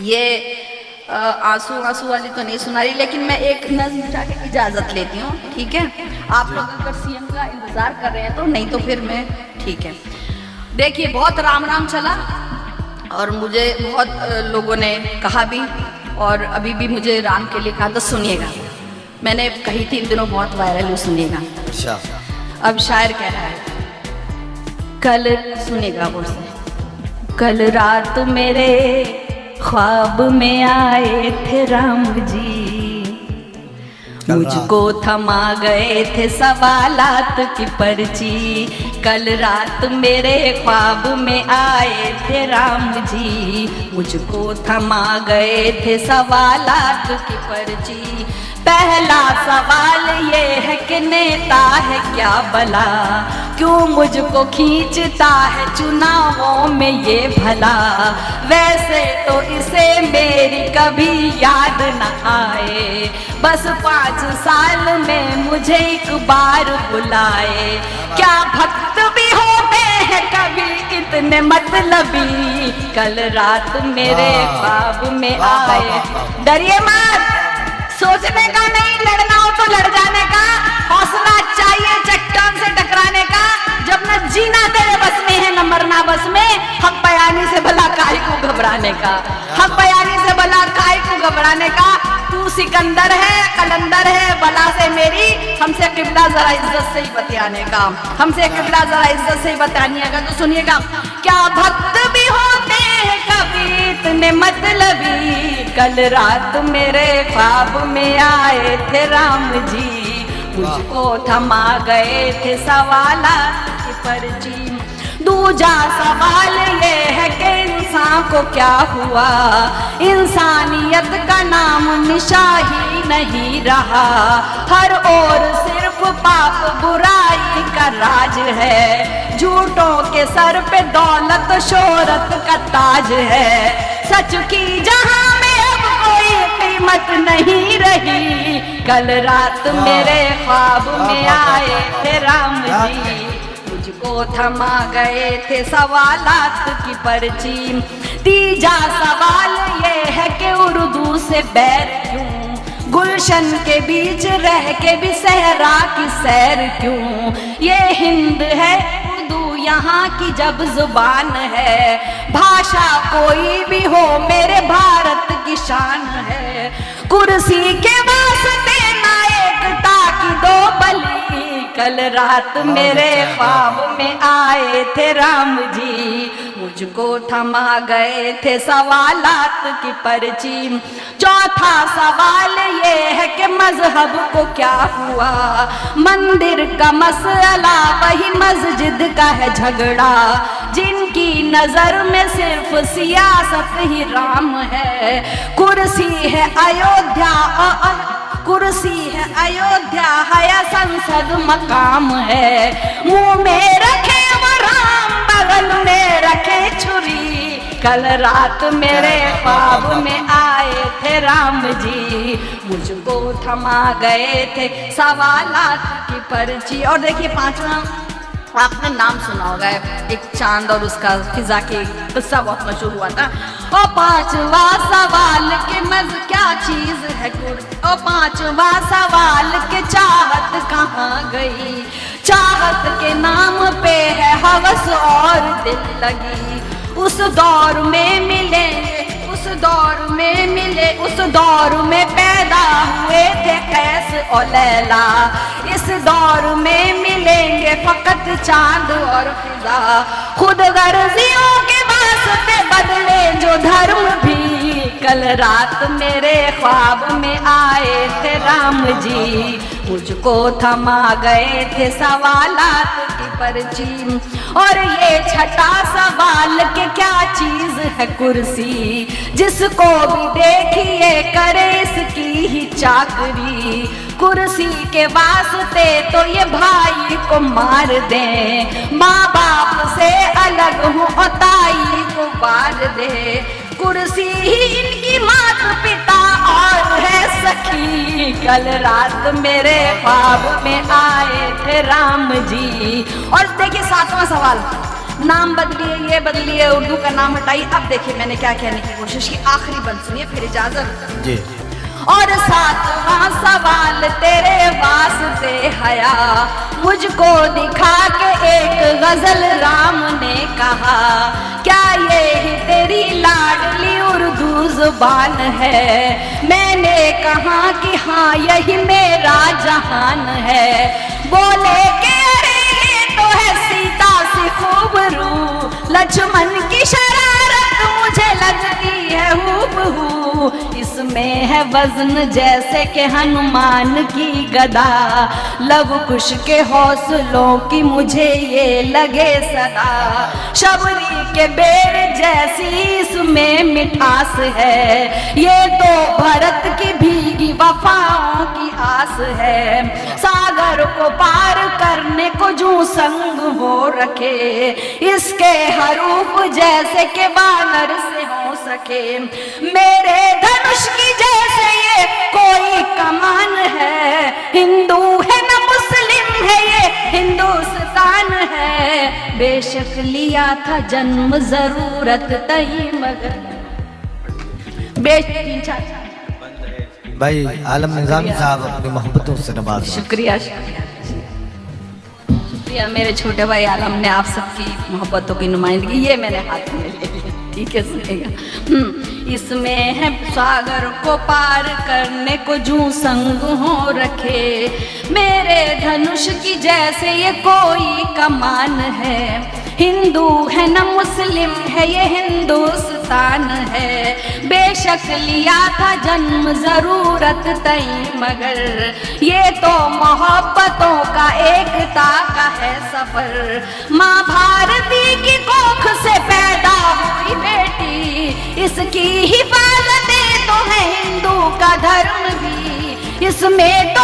ये आंसू आंसू वाली तो नहीं सुना रही, लेकिन मैं एक नज़्म गा के इजाज़त लेती हूँ, ठीक है? आप लोग अगर सीएम का इंतज़ार कर रहे हैं तो, नहीं तो फिर मैं, ठीक है। देखिए, बहुत राम राम चला और मुझे बहुत लोगों ने कहा भी, और अभी भी मुझे राम के लिए कहा, तो सुनिएगा। मैंने कही थी इन दिनों, बहुत वायरल हुई, सुनिएगा। अच्छा। अब शायर कह रहा है, कल, सुनिएगा वो से, कल रात मेरे ख्वाब में आए थे राम जी, मुझको थमा गए थे सवालात की पर्ची। कल रात मेरे ख्वाब में आए थे राम जी, मुझको थमा गए थे सवालात की पर्ची। पहला सवाल ये है कि नेता है क्या भला, क्यों मुझको खींचता है चुनावों में ये भला। वैसे तो इसे मेरी कभी याद न आए, बस 5 साल में मुझे एक बार बुलाए। क्या भक्त भी होते हैं कभी इतने मतलबी, कल रात मेरे ख्वाब में आए। डरिए मत, सोचने का नहीं, लड़ना हो तो लड़ जाने का हौसला चाहिए, चट्टान से टकराने का। जब न जीना तेरे बस में है न मरना बस में, हक बयानी से भला काहे को घबराने का, हक बयानी से भला काहे को घबराने का। तू सिकंदर है, कलंदर है बला से मेरी, हमसे किबला जरा इज्जत से ही बतियाने का, हमसे किबला जरा इज्जत से ही बतियानिएगा। तो सुनिएगा, क्या भक्त भी होते हैं कभी इतने मतलबी, कल रात मेरे ख्वाब में आए थे राम जी, मुझको थमा गए थे सवालात की पर्ची। दूजा सवाल ये है कि इंसान को क्या हुआ, इंसानियत का नाम निशा ही नहीं रहा। हर ओर सिर्फ पाप बुराई का राज है, झूठों के सर पे दौलत शोहरत का ताज है। सच की जहां में अब कोई कीमत नहीं रही, कल रात मेरे ख्वाब में आए थे राम जी, मुझको थमा गए थे सवालात की पर्ची। तीजा सवाल ये है कि उर्दू से बैर क्यों, गुलशन के बीच रह के भी सहरा की सैर क्यों। ये हिंद है उर्दू यहाँ की जब जुबान है, भाषा कोई भी हो मेरे भारत की शान है। कुर्सी के वास्ते नायकता की 2 बलि, कल रात मेरे ख्वाब में आए थे राम जी, मुझको थमा गए थे सवालात की पर्ची। चौथा सवाल ये है कि मजहब को क्या हुआ, मंदिर का मसला वही मस्जिद का है झगड़ा। जिनकी नजर में सिर्फ सियासत ही राम है, कुर्सी है अयोध्या, कुर्सी है अयोध्या है या संसद मकाम है। मुंह में रखे वो राम, बगल में रखे छुरी, कल रात मेरे ख्वाब में आए थे राम जी, मुझको थमा गए थे सवालात की पर्ची। और देखिए 5वां, आपने नाम सुना होगा, एक चांद और उसका फिजा के किस्सा बहुत मशहूर हुआ था। और 5वां सवाल के मज क्या चीज है गुर, और 5वां सवाल के चाहत कहाँ गई, चाहत के नाम पे है हवस और दिल लगी। उस दौर में मिले, उस दौर में मिले, उस दौर में पैदा हुए थे कैस और लैला, इस दौर में मिलेंगे फकत चांद और फिजा। खुद गर्जियों के वास्ते बदले जो धर्म भी, कल रात मेरे ख्वाब में आए थे राम जी, मुझको थमा गए थे सवालात की पर्ची। और ये छठा सवाल कि क्या चीज है कुर्सी, जिसको भी देखिए करे इसकी ही चाकरी। कुर्सी के वास्ते तो ये भाई को मार दें, माँ बाप से अलग हूँ और ताई को बार दे। कुर्सी ही इनकी मात पिता और है सखी, कल रात मेरे ख्वाब में आए थे राम जी। और देखिए 7वां सवाल, नाम बदलिए, ये बदलिए, उर्दू का नाम हटाइए। अब देखिए मैंने क्या कहने की कोशिश की, आखिरी बंद सुनिए फिर इजाजत जी। और सातवां सवाल तेरे वास्ते हया, मुझको दिखा के एक गजल राम ने कहा, क्या ये ही तेरी लाडली उर्दू जुबान है? मैंने कहा कि हाँ यही मेरा जहान है। बोले कि अरे ये तो है सीता सी खूब रू, लक्ष्मण की शरारत मुझे लगती है हूबहू, इसमें है वजन जैसे के हनुमान की गदा, लव कुश के हौसलों की मुझे ये लगे सदा, शबरी के बेर जैसी इसमें मिठास है, ये तो भरत की भीगी वफाओं की आस है, सागर को पार करने को जूं संग हो रखे, इसके हरूफ जैसे के वानर से हो सके, मेरे धनुष की जैसे ये कोई कमान है, हिंदू है न मुस्लिम है ये हिंदुस्तान है, बेशक लिया था जन्म जरूरत तई मगर भाई आलम निजामी साहब अपनी मोहब्बतों से नवाज। शुक्रिया शुक्रिया शुक्रिया मेरे छोटे भाई आलम ने आप सबकी मोहब्बतों की नुमाइंदगी ये मैंने हाथ में ले ली। ठीक है सुनेगा। इसमें है सागर को पार करने को जूं संग हो रखे, मेरे धनुष की जैसे ये कोई कमान है, हिंदू है न मुस्लिम है ये हिंदुस्तान है, बेशक लिया था जन्म जरूरत तई मगर, ये तो मोहब्बतों का एकता का है सफर, माँ भारती की कोख से पैदा हुई बेटी, इसकी हिफाजत तो है हिंदू का धर्म भी, इसमें तो